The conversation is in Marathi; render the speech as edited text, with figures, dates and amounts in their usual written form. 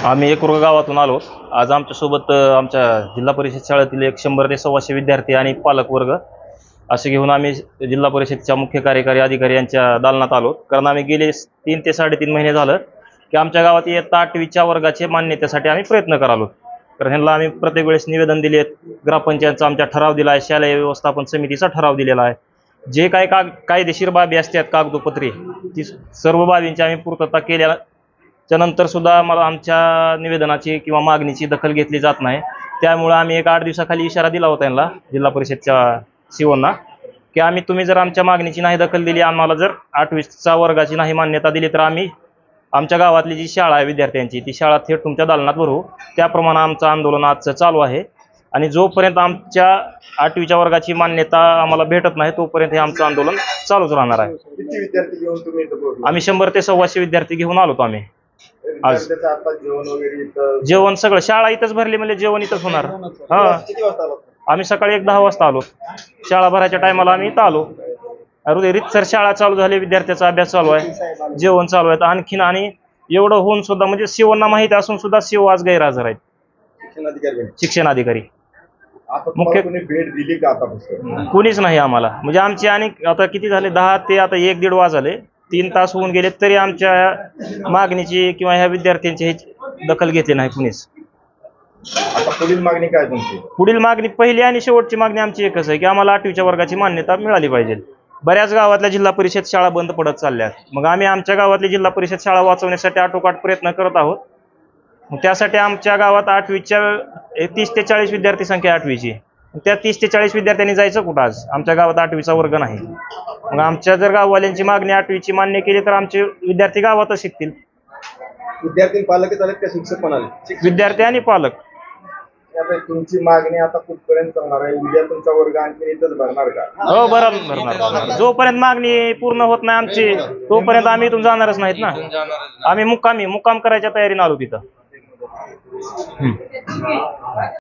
आम्ही एकूर गावातून आलो। आज आमच्यासोबत आमच्या जिल्हा परिषद शाळेतील 100 ते 125 विद्यार्थी आणि पालक वर्ग असे घेऊन आम्ही जिल्हा परिषदच्या मुख्य कार्यकारी अधिकारी यांच्या दालनात आलो। कारण आम्ही गेले 3 ते 3.5 महिने झालं की आमच्या गावात इयत्ता 8वीच्या वर्गाचे मान्यतेसाठी आम्ही प्रयत्न करालो। कारण ह्यांना आम्ही प्रत्येक वेळेस निवेदन दिले, ग्रामपंचायतचा आमच्या ठराव दिला आहे, शालेय व्यवस्थापन समितीचा ठराव दिलेला आहे। जे काही कायदेशीर बाबी असतात कागदोपत्री ती सर्व बाबींची आम्ही पूर्तता केल्याच्या नंतर सुद्धा मला आमच्या निवेदनाची किंवा मागणीची दखल घेतली जात नाही। त्यामुळे आम्ही एक 8 दिवसाखाली इशारा दिला होता यांना, जिल्हा परिषदच्या सीओना, की तुम्ही जर आमच्या मागणीची नाही दखल दिली, आम्हाला जर 8वीच्या वर्गाची नाही मान्यता दिली तर आम्ही आमच्या गावातली जी शाळा आहे विद्यार्थ्यांची ती शाळा थेट तुमच्या दालनात भरवू। त्याप्रमाणे आमचं आंदोलन आजचं चालू आहे आणि जोपर्यंत आमच्या 8वीच्या वर्गाची मान्यता आम्हाला भेटत नाही तोपर्यंत हे आमचं आंदोलन चालूच राहणार आहे। किती विद्यार्थी घेऊन तुम्ही इथं पोहोचला? आम्ही 100 ते 125 विद्यार्थी घेऊन आलो आम्ही आज। आता जेवण वगैरे इथं जेवण सगळं शाळा इथंच भरली म्हणजे जेवण इथंच होणार। हा, किती वाजता आलात? आम्ही सकाळी 10 वाजता आलो। शाळा भरायच्या टायमाला आम्ही इथं आलो। रीतसर शाळा चालू झाली, विद्यार्थ्याचा अभ्यास चालू आहे, जेवण चालू आहे आणखीन। आणि एवढं होऊन सुद्धा म्हणजे सीओना माहिती असून सुद्धा सीओ आज गैरहजर आहेत, शिक्षणाधिकारी। मुख्य भेट दिली का आतापासून? कुणीच नाही आम्हाला, म्हणजे आमची आणि आता किती झाले 10 ते आता 1-1.5 वाजले, 3 तास होऊन गेले तरी आमच्या मागणीची किंवा ह्या विद्यार्थ्यांची दखल घेतली नाही कुणीच। आता पुढील मागणी काय तुमची? पुढील मागणी पहिली आणि शेवटची मागणी आमची एकच आहे की आम्हाला 8वीच्या वर्गाची मान्यता मिळाली पाहिजे। बऱ्याच गावातल्या जिल्हा परिषद शाळा बंद पडत चालल्या, मग आम्ही आमच्या गावातली जिल्हा परिषद शाळा वाचवण्यासाठी आटोकाट प्रयत्न करत आहोत। मग त्यासाठी आमच्या गावात 8वीच्या 30 ते 40 विद्यार्थी संख्या 8वीची, त्या 30 ते 40 विद्यार्थ्यांनी जायचं कुठं? आज आमच्या गावात 8वीचा वर्ग नाही। मग आमच्या जर गाववाल्यांची मागणी 8वीची मान्य केली तर आमचे विद्यार्थी गावातच शिकतील। विद्यार्थी पालक आले का शिक्षक पण आले? विद्यार्थी आणि पालक। तुमची मागणी आता कुठपर्यंत चालणार आहे? उद्या तुमचा वर्ग आणखी इथंच भरणार का? हो, भरणार। जोपर्यंत मागणी पूर्ण होत नाही आमची तोपर्यंत आम्ही इथून जाणारच नाहीत ना। आम्ही मुक्काम करायच्या तयारीने आलो तिथं।